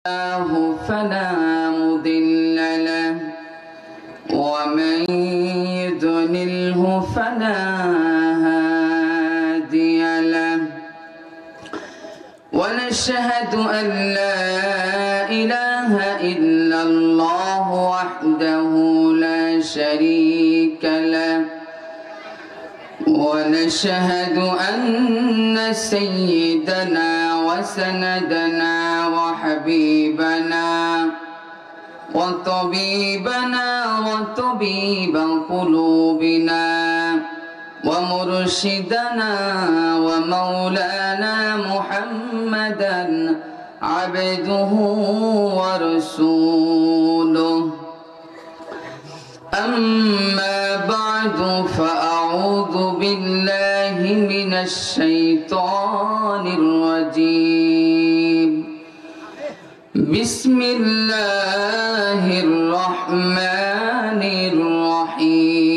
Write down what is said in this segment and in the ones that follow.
الله فلا مضل له ومن يضلله فلا هادي له ونشهد أن لا إله إلا الله وحده لا شريك له ونشهد أن سيدنا وسندنا وحبيبنا وطبيبنا وطبيب قلوبنا ومرشدنا ومولانا محمدا عبده ورسوله أما بعد فأعوذ بالله من الشيطان الرجيم بسم الله الرحمن الرحيم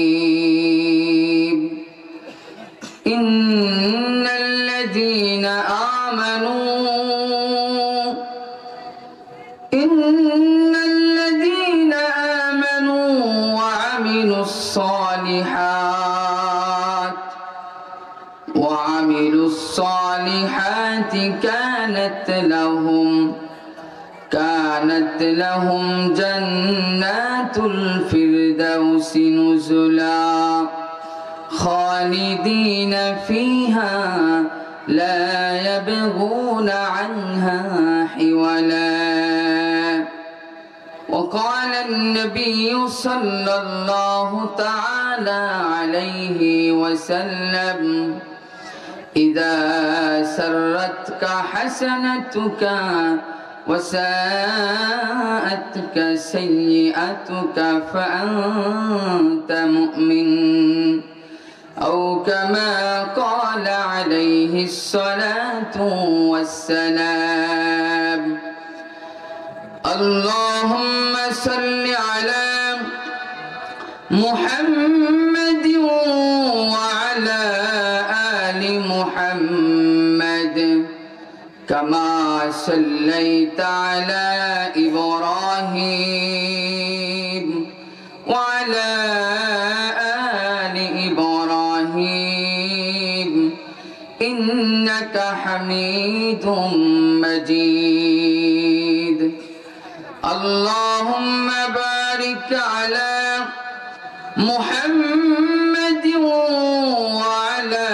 إن الذين آمنوا وعملوا الصالحات كانت لهم جنات الفردوس نزلا خالدين فيها لا يبغون عنها حولا وقال النبي صلى الله تعالى عليه وسلم إذا سرتك حسنتك وساءتك سيئتك فأنت مؤمن أو كما قال عليه الصلاة والسلام اللهم صل على محمد وعلى آل محمد كما صليت على إبراهيم وعلى آل إبراهيم إنك حميد مجيد اللهم بارك على محمد وعلى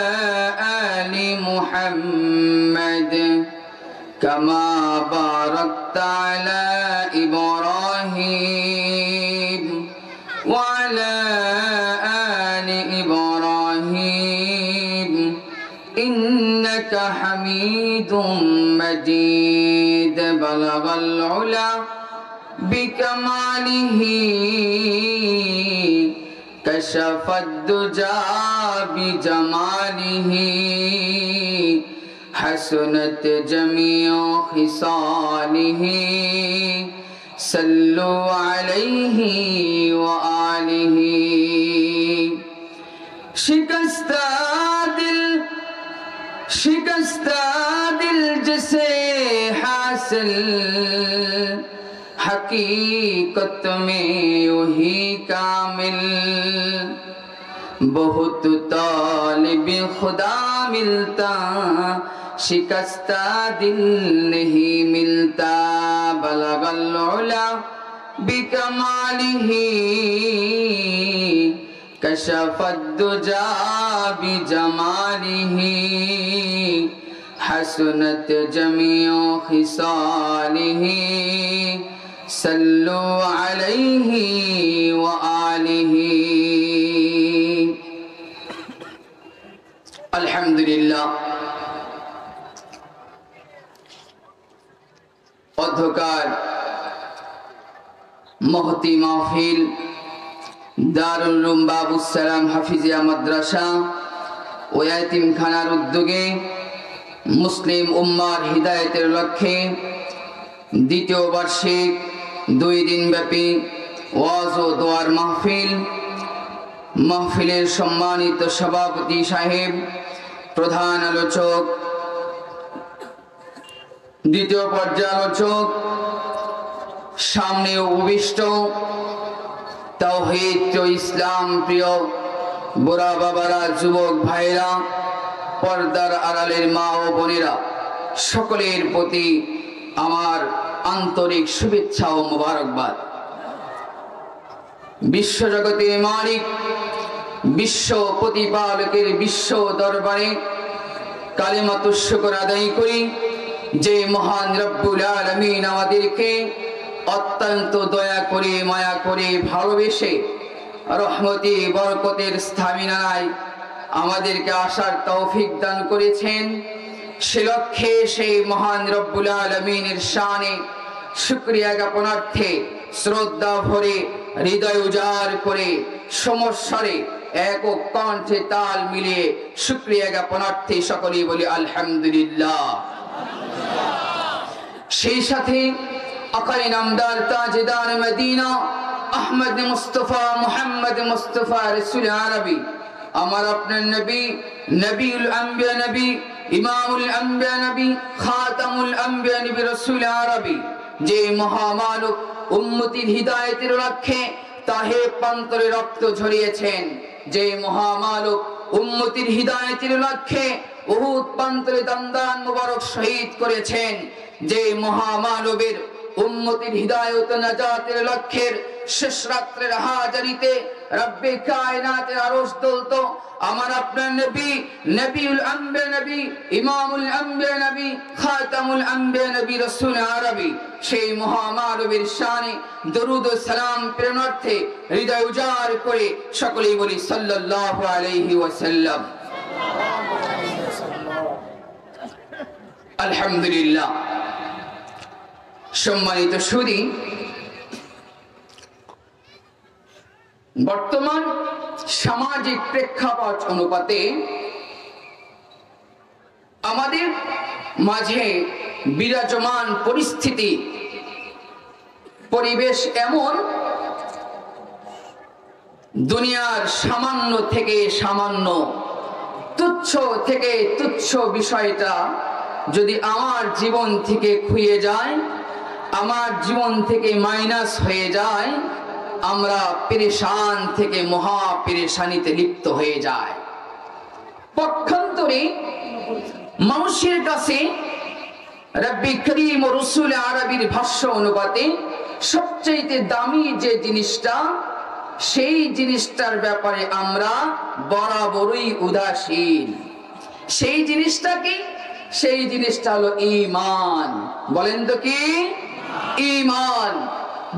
آل محمد كما باركت على إبراهيم وعلى آل إبراهيم إنك حميد مجيد بلغ العلا بكماله كشف الدجى بجماله حسنت جميع خصاله صلوا عليه وآله शिकस्ता दिल जिसे हासिल हकीकत में वही कामिल बहुत तालिब खुदा मिलता शिकस्ता दिल नहीं मिलता बलगल उला बिकमालिही कशफद दुजा बिजमालिही हसनत जमीओ खिसालिही सल्लु अलैहि व आलिही अल्हम्दुलिल्लाह অধ্যকার মহতি মাহফিল দারুল উলুম বাবুস সালাম হাফিজিয়া মাদ্রাসা ও ইয়াতিমখানার উদ্যোগে মুসলিম উম্মার হিদায়াতের লক্ষ্যে দ্বিতীয় বার্ষিক 2 দিনব্যাপী ওয়াজ ও দোয়ার মাহফিলের সম্মানিত সভাপতি সাহেব, প্রধান আলোচক, দ্বিতীয় পর্যালোচক সামনে উপবিষ্ট তাওহীদ ও ইসলাম প্রিয় বুড়া বাবারা, যুবক ভাইরা, পর্দার আড়ালের মা ও বোনেরা, সকলের প্রতি আমার আন্তরিক শুভেচ্ছা ও মোবারকবাদ। বিশ্বজগতের মালিক, বিশ্ব প্রতিপালকের বিশ্ব দরবারে কালিমাতুশ শুকর আদায় করি যে মহান রব্বুল আলামিন আমাদেরকে অত্যন্ত দয়া করে, মায়া করে, ভালোবেসে রহমতি বরকতের স্থামিনায় আমাদেরকে আসার তৌফিক দান করেছেন। সে লক্ষ্যে সেই মহান রব্বুল আলামিনের শানে শুকরিয়া জ্ঞাপনার্থে শ্রদ্ধা ভরে, হৃদয় উজাড় করে, সমস্বরে একক কণ্ঠে তাল মিলিয়ে শুকরিয়া জ্ঞাপনার্থে সকলেই বলি আলহামদুলিল্লাহ। সেই সাথে আকাই নামদার তাজদার মদিনা আহমদ মুস্তফা মুহাম্মদ মুস্তফা রাসূল আরবি, আমার আপনার নবী, নবীউল আম্বিয়া নবী, ইমামুল আম্বিয়া নবী, খাতামুল আম্বিয়া নবী রাসূল আরবি, যে মহামানব উম্মতির হিদায়াতের লক্ষ্যে তাহে প্রান্তরে রক্ত ঝরিয়েছেন, যে মহামানব উম্মতির হিদায়াতের লক্ষ্যে উহুদ প্রান্তরে দন্দান মুবারক শহীদ করেছেন, যে মহামানবের উম্মতির হিদায়াত ও নাজাতের লক্ষ্যের শেষ রাত্রের হাজারিতে রব্বে কায়নাতের আরশ দুলত আমার আপনার নবী, নবীউল আম্বিয়া নবী, ইমামুল আম্বিয়া নবী, খাতামুল আম্বিয়া নবী রাসূল আরবি, সেই মহামানবের শানে দরুদ ও সালাম প্রেরণার্থে হৃদয় উজাড় করে সকলেই বলি সাল্লাল্লাহু আলাইহি ওয়াসাল্লাম। আলহামদুলিল্লাহ। সম্মানিত সুধী, বর্তমান সামাজিক প্রেক্ষাপট অনুপাতে আমাদের মাঝে বিরাজমান পরিস্থিতি, পরিবেশ এমন, দুনিয়ার সামান্য থেকে সামান্য, তুচ্ছ থেকে তুচ্ছ বিষয়টা যদি আমার জীবন থেকে খুইয়ে যায়, আমার জীবন থেকে মাইনাস হয়ে যায়, আমরা পেরেশান থেকে মহা পেরেশানিতে লিপ্ত হয়ে যায়। পক্ষান্তরে মানুষের কাছে রব্বি করিম ও রাসূল আরবির ভাষ্য অনুপাতে সবচেয়ে দামি যে জিনিসটা, সেই জিনিসটার ব্যাপারে আমরা বরাবরই উদাসীন। সেই জিনিসটা কি? সেই জিনিসটা হলো ঈমান। বলেন তো কি? ঈমান।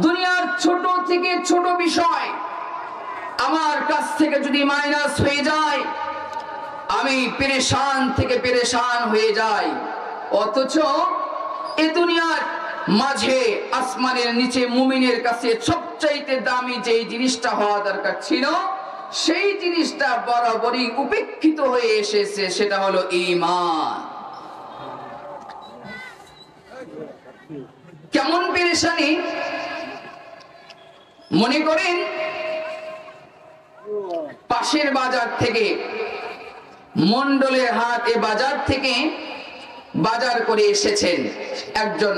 দুনিয়ার ছোট থেকে ছোট বিষয় আমার কাছ থেকে যদি মাইনাস হয়ে যায়, আমি পেরেশান থেকে পেরেশান হয়ে যাই। অথচ এ দুনিয়ার মাঝে আসমানের নিচে মুমিনের কাছে সবচাইতে দামি যে জিনিসটা হওয়া দরকার ছিল, সেই জিনিসটা বরাবরই উপেক্ষিত হয়ে এসেছে, সেটা হলো ঈমান। কেমন পেরেশানি! মনে করেন পাশের বাজার থেকে, মন্ডলের হাট এ বাজার থেকে বাজার করে এসেছেন একজন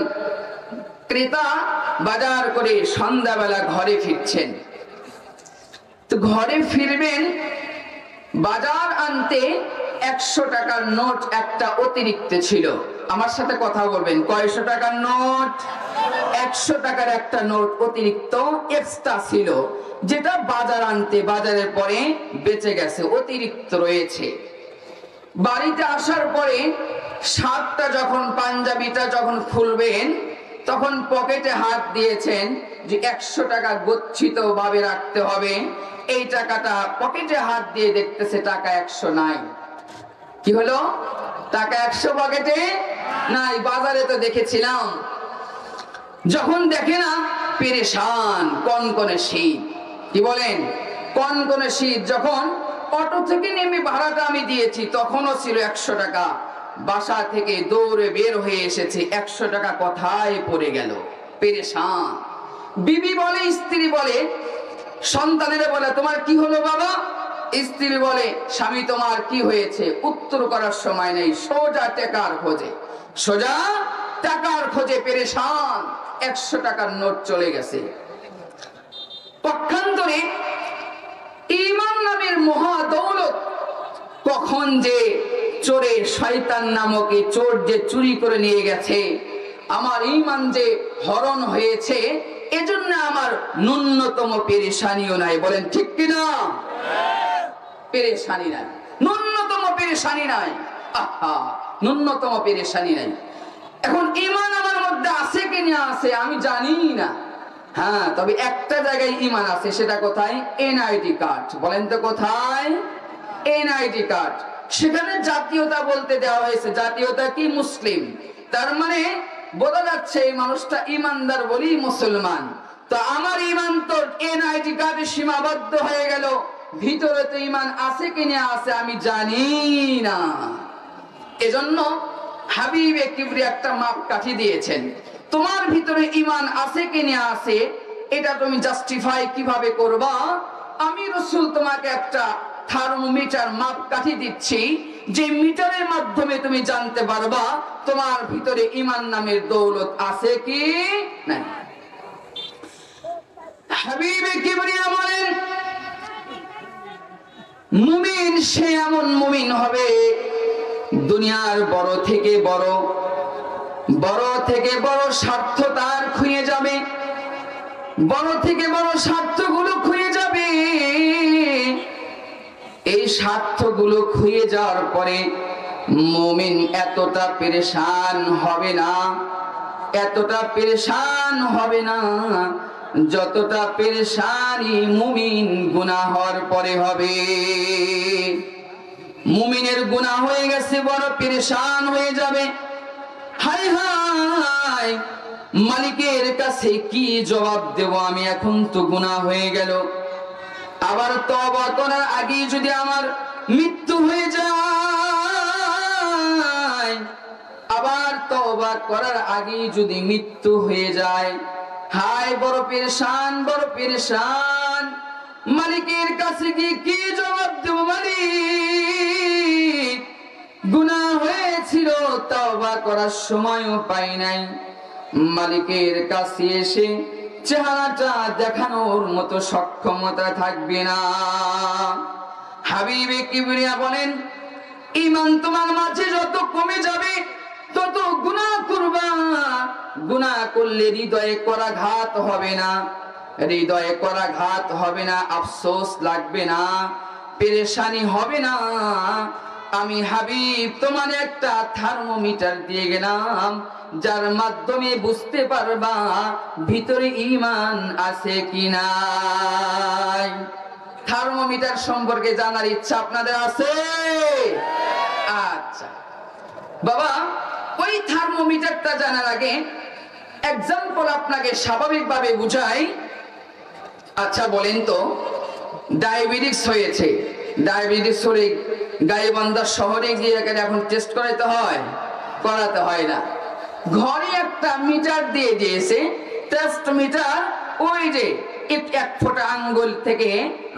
ক্রেতা, বাজার করে সন্ধ্যাবেলা ঘরে ফিরছেন। তো ঘরে ফিরবেন, বাজার আনতে 100 টাকার নোট একটা অতিরিক্ত ছিল। আমার সাথে কথা বলবেন, কয়শো টাকার নোট? 100 টাকার একটা নোট অতিরিক্ত এক্সট্রা ছিল, যেটা বাজার আনতে বাজারের পরে বেঁচে গেছে, অতিরিক্ত রয়েছে। বাড়িতে আসার পরে শার্টটা যখন, পাঞ্জাবিটা যখন খুলবেন, তখন পকেটে হাত দিয়েছেন যে 100 টাকা গচ্ছিত ভাবে রাখতে হবে। এই টাকাটা পকেটে হাত দিয়ে দেখতেছে টাকা 100 নাই। কি হলো? টাকা 100 পকেটে নাই। বাজারে তো দেখেছিলাম। যখন দেখে না, পেরেশান, কনকনে শীত। কি বলেন? কনকনে শীত। যখন অটো থেকে নেমে ভাড়াটা আমি দিয়েছি, তখনও ছিল 100 টাকা। বাসা থেকে দৌড়ে বের হয়ে এসেছে, 100 টাকা কোথায় পড়ে গেল? পেরেশান। বিবি বলে, স্ত্রী বলে, সন্তানেরা বলে তোমার কি হলো বাবা? স্ত্রী বলে স্বামী তোমার কি হয়েছে? উত্তর করার সময় নেই, সোজা টেকার খোঁজে, সোজা টাকার খোঁজে পেরেশান, 100 টাকার নোট চলে গেছে। পক্ষান্তরে ঈমান নামের মহা দৌলত কখন যে চোরে শয়তান নামক এই চোর যে চুরি করে নিয়ে গেছে, আমার ঈমান যে হরণ হয়েছে, এজন্য আমার ন্যূনতম পেরেশানিও নাই। বলেন ঠিক কিনা? পেরেশানি নাই, ন্যূনতম পেরেশানি নাই। আহা, ন্যূনতম পেরেশানি নাই। এখন ঈমান আমার মধ্যে আছে কি না আছে আমি জানি না। হ্যাঁ, তবে একটা জায়গায় ঈমান আছে, সেটা কোথায়? NID card. বলেন তো কোথায়? NID card. সেখানে জাতীয়তা বলতে দেওয়া হয়েছে, জাতীয়তা কি? মুসলিম। তার মানে বোঝা যাচ্ছে এই মানুষটা ঈমানদার বলেই মুসলমান। তো আমার ঈমান তো এনআইডি কার্ডে সীমাবদ্ধ হয়ে গেল, ভিতরে তো ঈমান আছে কি না আছে আমি জানি না। এজন্য হাবিবে কিবরিয়া একটা মাপকাঠি দিয়েছেন, তোমার ভিতরে ঈমান আছে কি না আছে এটা তুমি জাস্টিফাই কিভাবে করবা? আমি রাসূল তোমাকে একটা থার্মোমিটার মাপকাঠি দিচ্ছি, যে মিটারের মাধ্যমে তুমি জানতে পারবা তোমার ভিতরে ঈমান নামের দৌলত আছে কি নাই। হাবিবে কিবরিয়া বলেন, মুমিন সে এমন মুমিন হবে, দুনিয়ার বড় থেকে বড়, বড় থেকে বড় স্বার্থ তার খুঁয়ে যাবে, বড় থেকে বড় স্বার্থগুলো খুঁয়ে যাবে। এই স্বার্থগুলো খুঁয়ে যাওয়ার পরে মুমিন এতটা পেরেশান হবে না, এতটা পেরেশান হবে না যতটা পেরেশানি মুমিন গুনাহ হওয়ার পরে হবে। মুমিনের গুনাহ হয়ে গেছে, বড় পেরেশান হয়ে যাবে। হায় হায়, মালিকের কাছে কি জবাব দেব আমি? এখন তো গুনাহ হয়ে গেল। আবার তওবা করার আগে যদি আমার মৃত্যু হয়ে যায়, আবার তওবা করার আগে যদি মৃত্যু হয়ে যায়, হায় বড় পেরেশান, বড় পেরেশান। মালিকের কাছে কি জবাব দেব? মালিক, গুনাহ হয়েছিল, তওবা করার সময়ও পাই নাই। মালিকের কাছে এসে চেহারাটা দেখানোর মতো সক্ষমতা থাকবে না। হাবিবে কিবরিয়া বলেন, ঈমান তোমার মাঝে যত কমে যাবে তত গুনাহ করবা। গুনাহ করলে হৃদয়ে করাঘাত হবে না, হৃদয়ে করাঘাত হবে না, আফসোস লাগবে না, পেরেশানি হবে না। আমি হাবিব তোমার একটা থার্মোমিটার দিয়ে গেলাম, যার মাধ্যমে বুঝতে পারবা ভিতরে ঈমান আছে কি নাই। থার্মোমিটার সম্পর্কে জানার ইচ্ছা আপনাদের আছে? আচ্ছা বাবা, ওই থার্মোমিটারটা জানার আগে এক্সাম্পল আপনাকে স্বাভাবিকভাবে বুঝাই। আচ্ছা বলেন তো, ডায়াবেটিস হয়েছে, ডায়াবেটিস হলে গাইবান্ধা শহরে গিয়ে এখন টেস্ট করাতে হয়? করাতে হয় না। ঘরে একটা মিটার দিয়ে দিয়েছে, টেস্ট মিটার। ওই যে এক ফোঁটা আঙ্গুল থেকে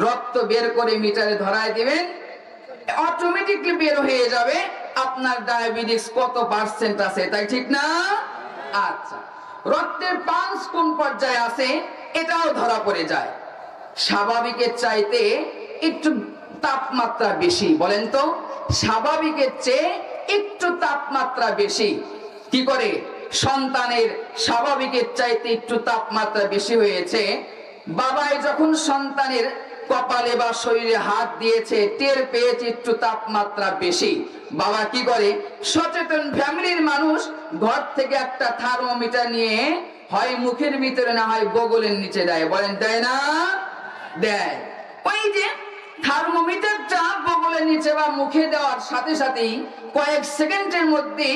রক্ত বের করে মিটারে ধরায় দিবেন, অটোমেটিকলি বের হয়ে যাবে আপনার ডায়াবেটিস কত পার্সেন্ট আছে, তাই ঠিক না? আচ্ছা, রক্তের 5 কোন পর্যায়ে আছে এটাও ধরা পড়ে যায়। স্বাভাবিকের চাইতে একটু তাপমাত্রা বেশি। বলেন তো, স্বাভাবিকের চেয়ে একটু তাপমাত্রা বেশি। কি করে? সন্তানের স্বাভাবিকের চাইতে একটু তাপমাত্রা বেশি হয়েছে। বাবাই যখন সন্তানের কপালে বা শরীরে হাত দিয়েছে, টের পেয়েছে একটু তাপমাত্রা বেশি। বাবা কি করে? সচেতন ফ্যামিলির মানুষ ঘর থেকে একটা থার্মোমিটার নিয়ে হয় মুখের ভিতরে না হয় বগলের নিচে দেয়। বলেন দেয় না? দেয়। ওই যে থার্মোমিটারটা বগলের নিচে বা মুখে দেওয়ার সাথে সাথেই কয়েক সেকেন্ডের মধ্যে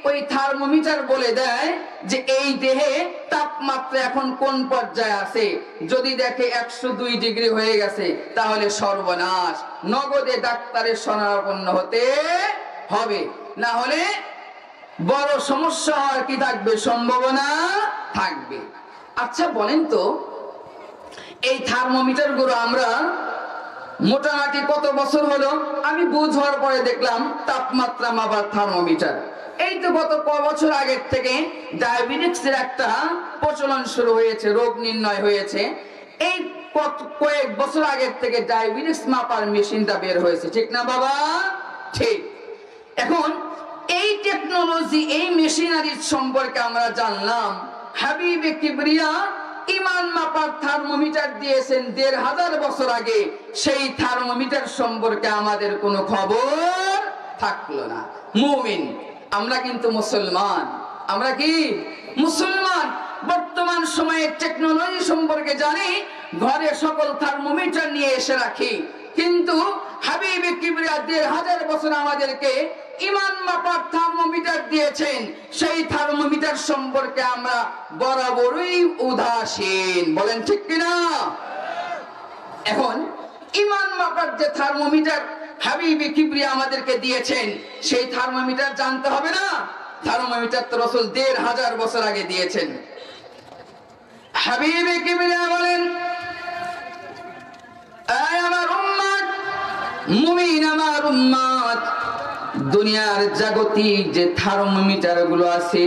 ওই থার্মোমিটার বলে দেয় যে এই দেহে তাপমাত্রা এখন কোন পর্যায়ে আছে। যদি দেখে 102 ডিগ্রি হয়ে গেছে তাহলে সর্বনাশ, নগদে ডাক্তারের শরণাপন্ন হতে হবে, না হলে বড় সমস্যা হওয়ার কি থাকবে? সম্ভাবনা থাকবে। আচ্ছা বলেন তো, এই থার্মোমিটার গুলো আমরা মোটামুটি কত বছর হলো? আমি বুঝ হওয়ার পরে দেখলাম তাপমাত্রা মাপার থার্মোমিটার। এই তো গত বছর আগের থেকে ডায়াবেটিক্সের একটা প্রচলন শুরু হয়েছে, রোগ নির্ণয় হয়েছে। এই কয়েক বছর আগের থেকে ডায়াবেটিস মাপার মেশিনটা বের হয়েছে, ঠিক না বাবা? ঠিক। এখন এই টেকনোলজি, এই মেশিনারির সম্পর্কে আমরা জানলাম। হাবিবে কিবরিয়া ঈমান মাপার থার্মোমিটার দিয়েছেন ১৫০০ বছর আগে। সেই থার্মোমিটার সম্পর্কে আমাদের কোনো খবর থাকলো না। মুমিন আমরা কিন্তু মুসলমান, আমরা কি মুসলমান? বর্তমান সময়ে টেকনোলজি সম্পর্কে জানি, ঘরে সকল থার্মোমিটার নিয়ে এসে রাখি, কিন্তু হাবিবে কিবরিয়া ১৫০০ বছর আমাদেরকে ঈমান মাপার থার্মোমিটার দিয়েছেন। সেই থার্মোমিটার সম্পর্কে আমরা বরাবরই উদাসীন, বলেন ঠিক কিনা? এখন ঈমান মাপার যে থার্মোমিটার হাবিবে কিবরিয়া আমাদেরকে দিয়েছেন, সেই থার্মোমিটার জানতে হবে না? থার্মোমিটার তো রাসূল ১৫০০ বছর আগে দিয়েছেন। হাবিবে কিবরিয়া বলেন, আয় আমার উম্মত, মুমিন আমার উম্মত, দুনিয়ার জাগতিক যে থার্মোমিটার গুলো আছে,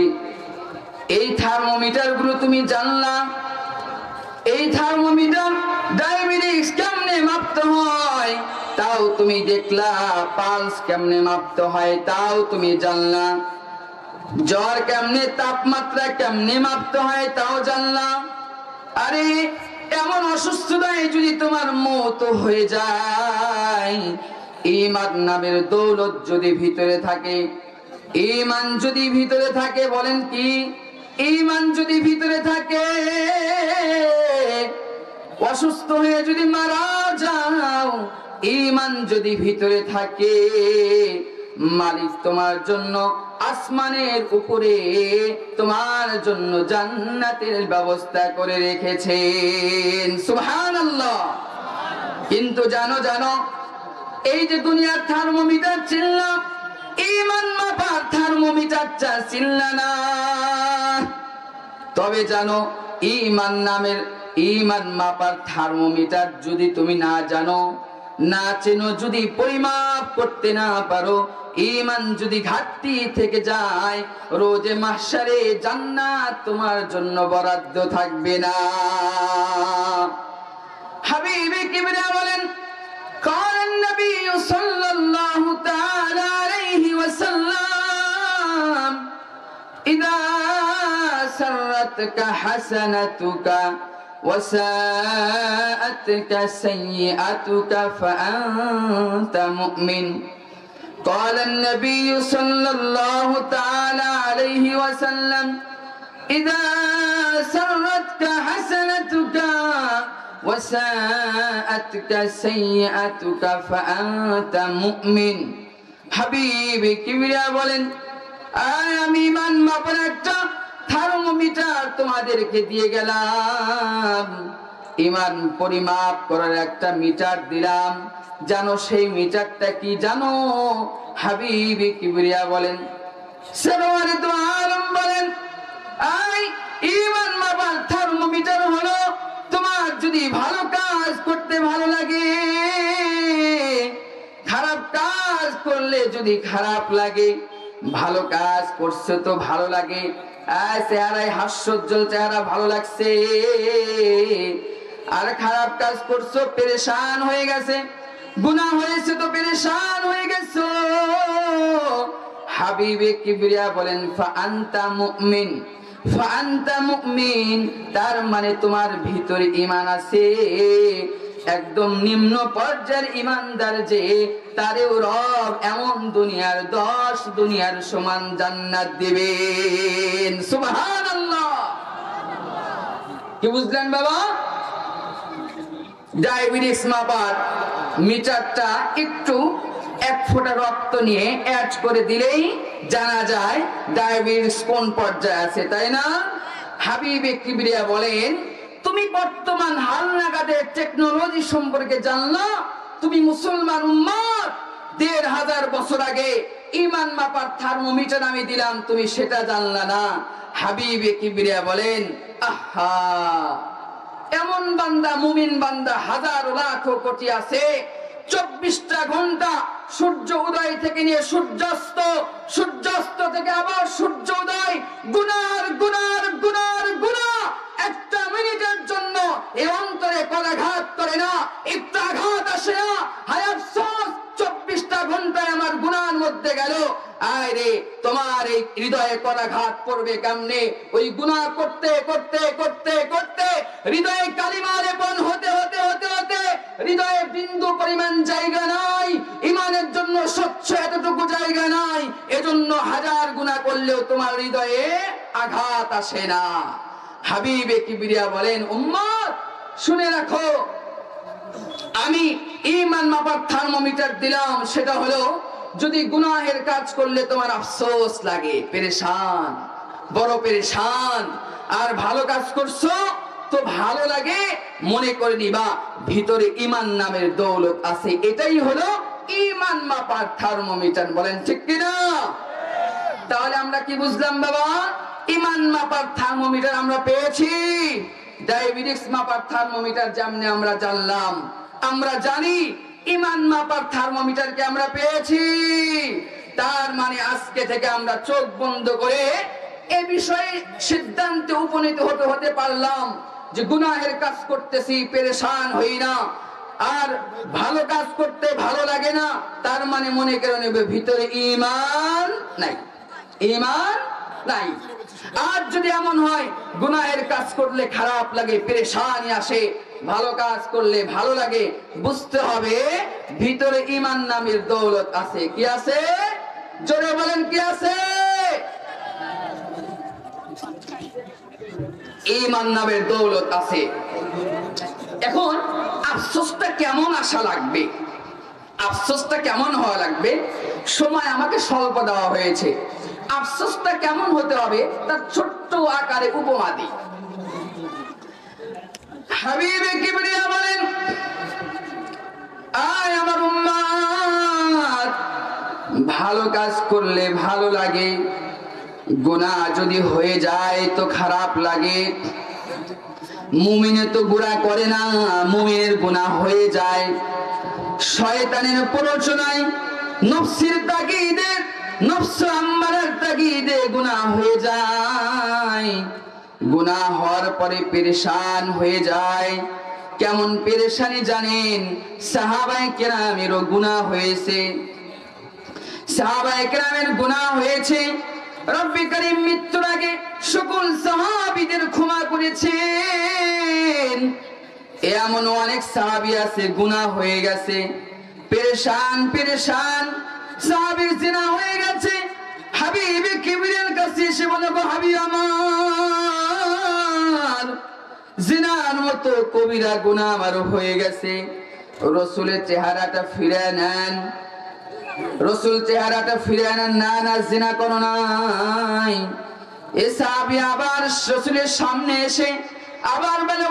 এই থার্মোমিটার গুলো তুমি জানলা? এই থার্মোমিটার ডায়াবেটিস কেমনে মাপতে হয় তাও তুমি দেখলা, পালস কেমনে মাপতে হয় তাও তুমি জানলা, জ্বর কেমনে, তাপমাত্রা কেমনে মাপতে হয় তাও জানলা। আরে এমন অসুস্থতায় যদি তোমার মওত হয়ে যায়, ঈমান নামের দৌলত যদি ভিতরে থাকে, ঈমান যদি ভিতরে থাকে, বলেন কি? ঈমান যদি ভিতরে থাকে, অসুস্থ হয়ে যদি মারা যাও, ঈমান যদি ভিতরে থাকে, মালিক তোমার জন্য আসমানের উপরে তোমার জন্য জান্নাতের ব্যবস্থা করে রেখেছেন। সুবহানাল্লাহ। কিন্তু জানো এই যে দুনিয়ার থার্মোমিটার চিনলাম, ঈমান মাপার থার্মোমিটারটা চিনলা না। তবে জানো, ঈমান নামের, ঈমান মাপার থার্মোমিটার যদি তুমি না জানো, না চেনো, যদি পরিমাপ করতে না পারো, ঈমান যদি ঘাটতি থেকে যায়, রোজে মাহশারে জান্নাত তোমার জন্য বরাদ্দ থাকবে না। হাবিবে কিবরিয়া বলেন, قال النبي صلى الله تعالى عليه وسلم إذا سرتك حسنتك وساءتك سيئتك فأنت مؤمن. قال النبي صلى الله تعالى عليه وسلم إذا سرتك حسنتك وساءتك سيئتك فأنت مؤمن. হাবিবে কিবরিয়া বলেন, আমি ঈমান মাপার একটা থার্মোমিটার তোমাদেরকে দিয়ে গেলাম, ঈমান পরিমাপ করার একটা মিটার দিলাম, জানো সেই মিটারটা কি জানো? হাবিবে কিবরিয়া বলেন, সরওয়ারে দু আলম বলেন, ঈমান মাপার থার্মোমিটার হলো, তোমার যদি ভালো কাজ করতে ভালো লাগে, খারাপ কাজ করলে যদি খারাপ লাগে, ভালো কাজ করছে তো ভালো লাগে, চেহারায় হাস্যোজ্জ্বল চেহারা ভালো লাগছে, আর খারাপ কাজ করছো পেরেশান হয়ে গেছে, গুনাহ হয়েছে তো পেরেশান হয়ে গেছো। হাবিবে কিবরিয়া বলেন, ফাআন্তা মুমিন, ফাআন্তা মুমিন, তার মানে তোমার ভিতরে ঈমান আছে। একদম নিম্ন পর্যায়ের ঈমানদার যে, তারেও রব এমন দুনিয়ার 10 দুনিয়ার সমান জান্নাত দিবেন। সুবহানাল্লাহ। কি বুঝলেন বাবা? ডায়াবেটিস মাপার মিটারটা একটু 1 ফোঁটা রক্ত নিয়ে অ্যাড করে দিলেই জানা যায় ডায়াবেটিস কোন পর্যায়ে আছে, তাই না? হাবিবে কিবরিয়া বলেন, তুমি বর্তমান হালনাগাদের টেকনোলজি সম্পর্কে জানলা? তুমি মুসলমান উম্মত, ১৫০০ বছর আগে ঈমান মাপার থার্মোমিটার আমি দিলাম, তুমি সেটা জানলা না। হাবিবে কিবরিয়া বলেন, আহা, এমন বান্দা, মুমিন বান্দা হাজার লাখ কোটি আছে, 24টা ঘন্টা সূর্য উদয় থেকে নিয়ে সূর্যাস্ত, সূর্যাস্ত থেকে আবার সূর্য উদয়, গুনার গুনার গুনার গুনাহ একটা মিনিটের জন্য এই অন্তরে করাঘাত করে না, একটু আঘাত আসে না। হায় আফসোস, 24টা ঘন্টায় আমার গুনার মধ্যে গেল। আয় রে, তোমার এই হৃদয়ে করাঘাত পড়বে কেমনে? ওই গুনাহ করতে করতে করতে করতে হৃদয়ে কালিমা লেপন হতে হতে হতে হতে হৃদয়ে বিন্দু পরিমাণ জায়গা নাই, ইমানের জন্য স্বচ্ছ এতটুকু জায়গা নাই। এজন্য হাজার গুনাহ করলেও তোমার হৃদয়ে আঘাত আসে না। হাবিবে কিবরিয়া বলেন, উম্মত শুনে রাখো, আমি ঈমান মাপার থার্মোমিটার দিলাম। সেটা হলো, যদি গুনাহের কাজ করলে তোমার আফসোস লাগে, পেরেশান, বড় পেরেশান, আর ভালো কাজ করছো তো ভালো লাগে, মনে করে নিবা ভিতরে ঈমান নামের দৌলত আছে। এটাই হলো ঈমান মাপার থার্মোমিটার। বলেন ঠিক কিনা? তাহলে আমরা কি বুঝলাম বাবা? ঈমান মাপার থার্মোমিটার আমরা পেয়েছি। ডায়াবেটিস মাপার থার্মোমিটার যেমনি আমরা জানলাম, আমরা জানি ঈমান মাপার থার্মোমিটারকে আমরা পেয়েছি। তার মানে আজকে থেকে আমরা চোখ বন্ধ করে এ বিষয়ে সিদ্ধান্তে উপনীত হতে পারলাম যে গুনাহের কাজ করতেছি, পেরেশান হই না, আর ভালো কাজ করতে ভালো লাগে না, তার মানে মনে করে নেবে ভিতরে ঈমান নাই, ঈমান নাই। আর যদি এমন হয় গুনাহের কাজ করলে খারাপ লাগে, পেরেশানি আসে, ভালো কাজ করলে ভালো লাগে, বুঝতে হবে ভিতরে ঈমান নামের দৌলত আছে। কি আছে? জোরে বলেন, কি আছে? ঈমান নামের দৌলত আছে। এখন আফসোসটা কেমন আসা লাগবে, আফসোসটা কেমন হওয়া লাগবে? সময় আমাকে স্বল্প দেওয়া হয়েছে। আফসোসটা কেমন হতে হবে তার ছোট্ট আকারে উপমা দিই। হাবিবে কিবরিয়া বলেন, আয় আমার উম্মত, ভালো কাজ করলে ভালো লাগে, গুনাহ যদি হয়ে যায় তো খারাপ লাগে। মুমিনে তো গুনাহ করে না, মুমিনের গুনাহ হয়ে যায় শয়তানের প্ররোচনায়, নফসের তাগিদে, নফস আম্মারার তাগিদে গুনাহ হয়ে যায়। গুনাহ হওয়ার পরে পেরেশান হয়ে যায়। কেমন পেরেশানি জানেন? সাহাবায়ে কেরামেরও গুনাহ হয়েছে, সাহাবায়ে কেরামের গুনাহ হয়েছে। রব্বি করিম মৃত্যুর আগে সকল সাহাবীদের ক্ষমা করেছেন। এমন অনেক সাহাবী আছে গুনাহ হয়ে গেছে, পেরেশান পেরেশান, সাহাবীর জিনা হয়ে গেছে। হাবিবে কিবরিয়ার কাছে এসে বলে, হাবিব আমার, জিনার মতো কবিরা গুনাহ আমার হয়ে গেছে। রাসূলের চেহারাটা ফিরে নেন, রাসূল চেহারাটা ফিরে নেন, না না জিনা করো নাই। এ সাহাবী আবার রাসূলের সামনে এসে আবার বলে,